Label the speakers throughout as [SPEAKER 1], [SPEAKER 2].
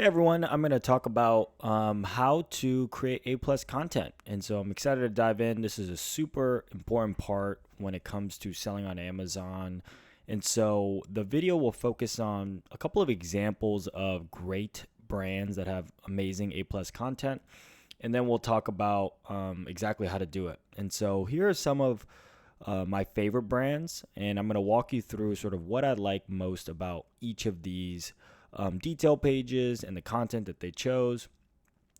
[SPEAKER 1] Hey everyone, I'm going to talk about how to create A plus content. And so I'm excited to dive in. This is a super important part when it comes to selling on Amazon. And so the video will focus on a couple of examples of great brands that have amazing A plus content. And then we'll talk about exactly how to do it. And so here are some of my favorite brands, and I'm going to walk you through sort of what I like most about each of these detail pages and the content that they chose.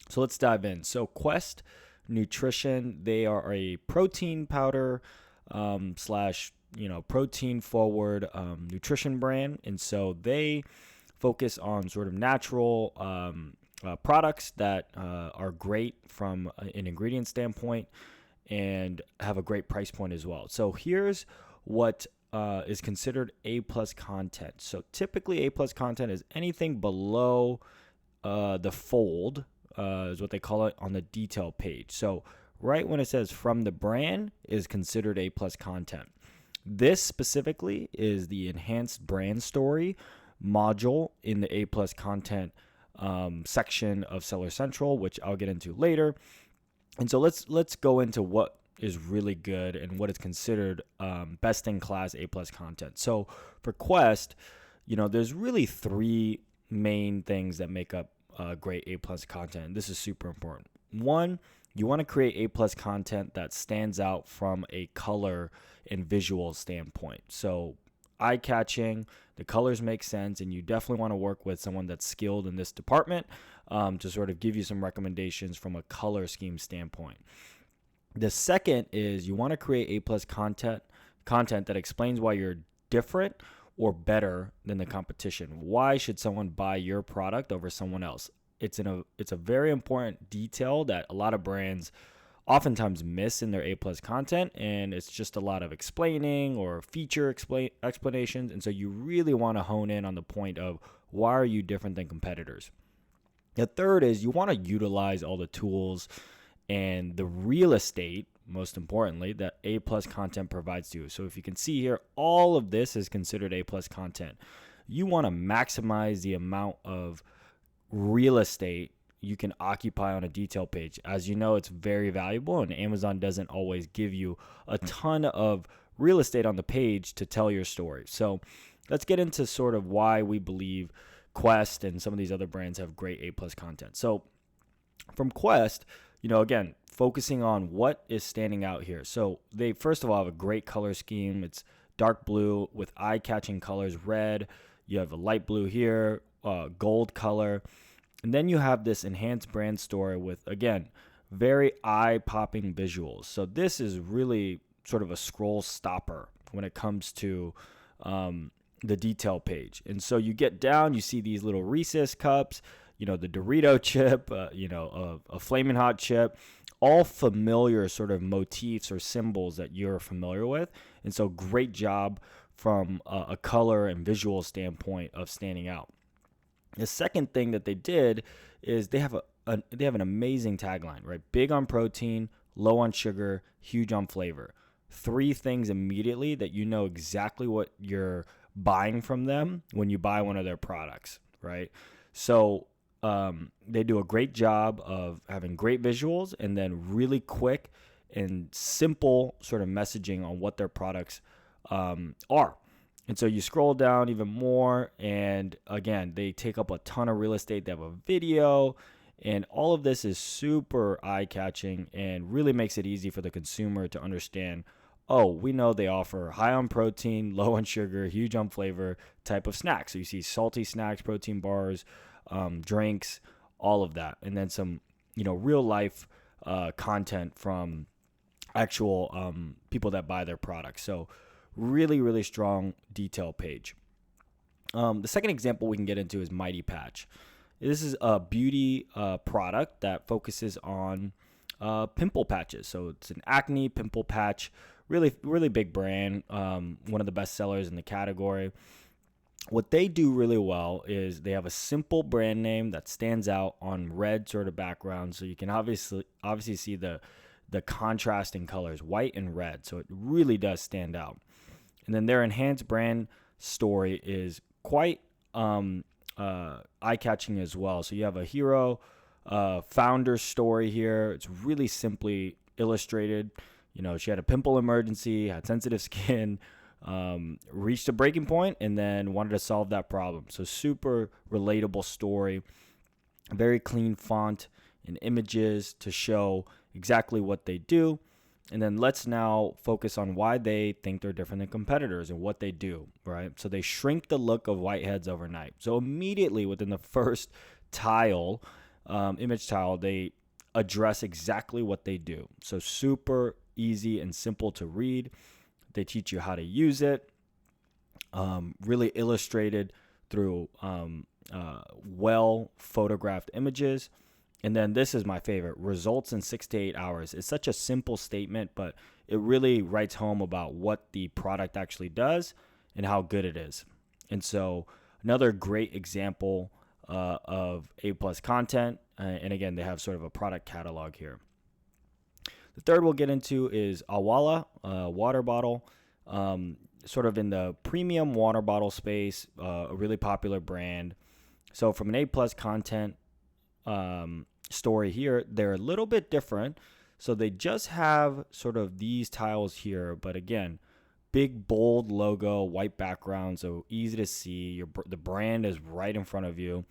[SPEAKER 1] So let's dive in. So Quest Nutrition, they are a protein powder slash protein forward nutrition brand, and so they focus on sort of natural products that are great from an ingredient standpoint and have a great price point as well. So here's what is considered A plus content. So typically A plus content is anything below the fold, is what they call it on the detail page. So right when it says from the brand is considered A plus content. This specifically is the enhanced brand story module in the A plus content section of Seller Central, which I'll get into later. And so let's go into what is really good and what is considered best in class A plus content. So for Quest, there's really three main things that make up great A plus content. This is super important. One, you want to create A plus content that stands out from a color and visual standpoint. So eye catching, the colors make sense, and you definitely want to work with someone that's skilled in this department to sort of give you some recommendations from a color scheme standpoint. The second is you want to create A plus content that explains why you're different or better than the competition. Why should someone buy your product over someone else? It's a very important detail that a lot of brands oftentimes miss in their A plus content, and it's just a lot of explaining or feature explanations. And so you really want to hone in on the point of why are you different than competitors. The third is you want to utilize all the tools and the real estate, most importantly, that A plus content provides to you. So if you can see here, all of this is considered A plus content. You want to maximize the amount of real estate you can occupy on a detail page. As you know, it's very valuable, and Amazon doesn't always give you a ton of real estate on the page to tell your story. So let's get into sort of why we believe Quest and some of these other brands have great A plus content. So from Quest, again, focusing on what is standing out here. So they, first of all, have a great color scheme. It's dark blue with eye-catching colors, red. You have a light blue here, gold color. And then you have this enhanced brand story with, again, very eye-popping visuals. So this is really sort of a scroll stopper when it comes to the detail page. And so you get down, you see these little Reese's cups, the Dorito chip, a Flamin' Hot chip, all familiar sort of motifs or symbols that you're familiar with. And so great job from a color and visual standpoint of standing out. The second thing that they did is they have an amazing tagline, right? Big on protein, low on sugar, huge on flavor. Three things immediately that you know exactly what you're buying from them when you buy one of their products, right? So they do a great job of having great visuals and then really quick and simple sort of messaging on what their products are. And so you scroll down even more, and again, they take up a ton of real estate. They have a video, and all of this is super eye-catching and really makes it easy for the consumer to understand, oh, we know they offer high on protein, low on sugar, huge on flavor type of snacks. So you see salty snacks, protein bars, drinks, all of that. And then some, real life content from actual people that buy their products. So really, really strong detail page. The second example we can get into is Mighty Patch. This is a beauty product that focuses on pimple patches. So it's an acne pimple patch, really, really big brand, one of the best sellers in the category. What they do really well is they have a simple brand name that stands out on red sort of background. So you can obviously see the contrast in colors, white and red. So it really does stand out. And then their enhanced brand story is quite eye-catching as well. So you have a hero founder story here. It's really simply illustrated. She had a pimple emergency, had sensitive skin, reached a breaking point, and then wanted to solve that problem. So super relatable story, very clean font and images to show exactly what they do. And then let's now focus on why they think they're different than competitors and what they do, right? So they shrink the look of whiteheads overnight. So immediately within the first tile, image tile, they address exactly what they do. So super easy and simple to read. They teach you how to use it, really illustrated through well photographed images. And then this is my favorite, results in 6 to 8 hours. It's such a simple statement, but it really writes home about what the product actually does and how good it is. And so another great example of A+ content. And again, they have sort of a product catalog here. The third we'll get into is Awala, water bottle, sort of in the premium water bottle space, a really popular brand. So from an A+ content story here, they're a little bit different. So they just have sort of these tiles here, but again, big bold logo, white background, so easy to see. The brand is right in front of you.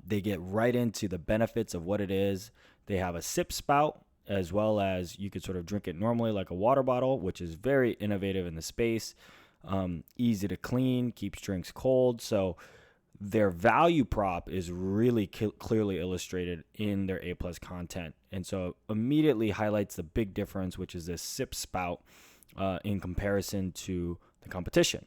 [SPEAKER 1] They get right into the benefits of what it is. They have a sip spout, as well as you could sort of drink it normally like a water bottle, which is very innovative in the space. Easy to clean, keeps drinks cold. So their value prop is really clearly illustrated in their A+ content. And so immediately highlights the big difference, which is this sip spout in comparison to the competition.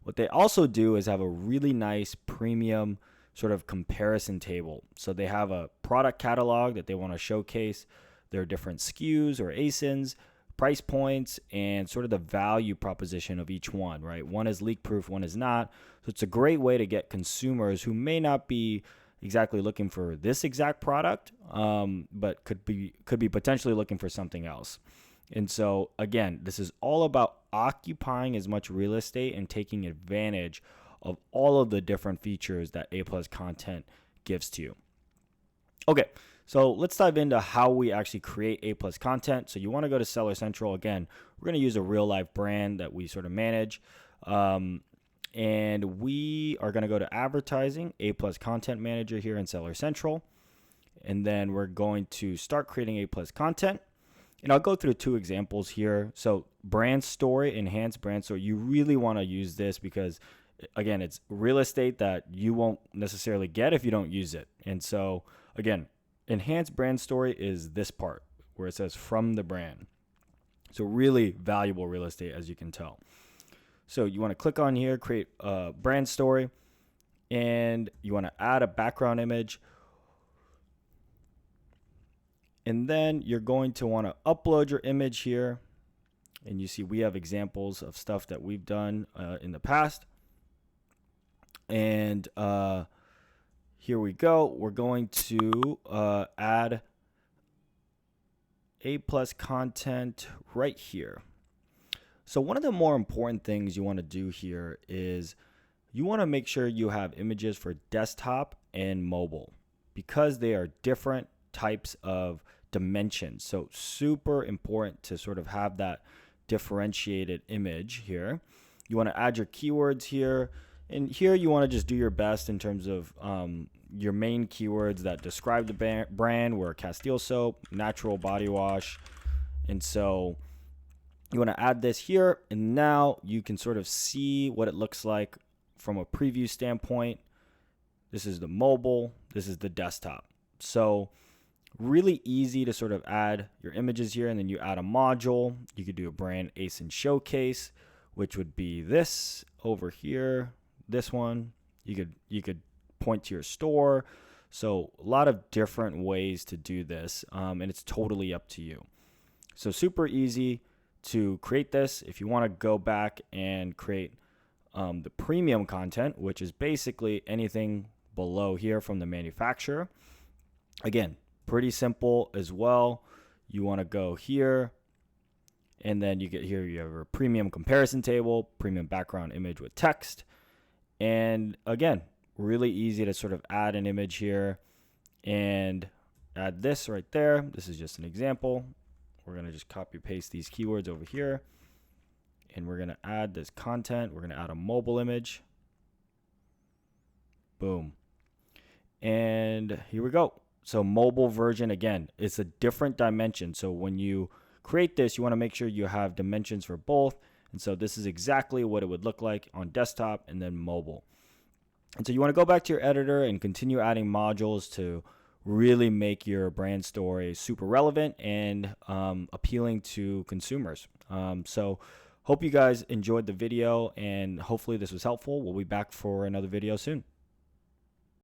[SPEAKER 1] What they also do is have a really nice premium sort of comparison table. So they have a product catalog that they want to showcase their different SKUs or ASINs, price points, and sort of the value proposition of each one, right? One is leak proof, one is not. So it's a great way to get consumers who may not be exactly looking for this exact product, but could be potentially looking for something else. And so again, this is all about occupying as much real estate and taking advantage of all of the different features that A+ content gives to you. Okay, so let's dive into how we actually create A+ content. So you want to go to Seller Central. Again, we're going to use a real life brand that we sort of manage. And we are going to go to advertising, A+ content manager here in Seller Central. And then we're going to start creating A+ content. And I'll go through 2 examples here. So brand story, enhanced brand story. You really want to use this because, again, it's real estate that you won't necessarily get if you don't use it. And so, again, enhanced brand story is this part where it says from the brand. So really valuable real estate, as you can tell. So you want to click on here, create a brand story, and you want to add a background image. And then you're going to want to upload your image here. And you see we have examples of stuff that we've done in the past. And here we go. We're going to add A+ content right here. So one of the more important things you want to do here is you want to make sure you have images for desktop and mobile because they are different types of dimensions. So super important to sort of have that differentiated image here. You want to add your keywords here. And here you want to just do your best in terms of your main keywords that describe the brand were Castile soap, natural body wash. And so you want to add this here. And now you can sort of see what it looks like from a preview standpoint. This is the mobile. This is the desktop. So really easy to sort of add your images here. And then you add a module. You could do a brand ASIN showcase, which would be this over here. This one, you could point to your store. So a lot of different ways to do this, and it's totally up to you. So super easy to create this. If you want to go back and create the premium content, which is basically anything below here from the manufacturer. Again, pretty simple as well. You want to go here, and then you get here, you have a premium comparison table, premium background image with text. And again, really easy to sort of add an image here and add this right there. This is just an example. We're going to just copy paste these keywords over here, and we're going to add this content. We're going to add a mobile image. Boom. And here we go. So mobile version, again, it's a different dimension. So when you create this, you want to make sure you have dimensions for both. And so this is exactly what it would look like on desktop and then mobile. And so you want to go back to your editor and continue adding modules to really make your brand story super relevant and appealing to consumers. So hope you guys enjoyed the video, and hopefully this was helpful. We'll be back for another video soon.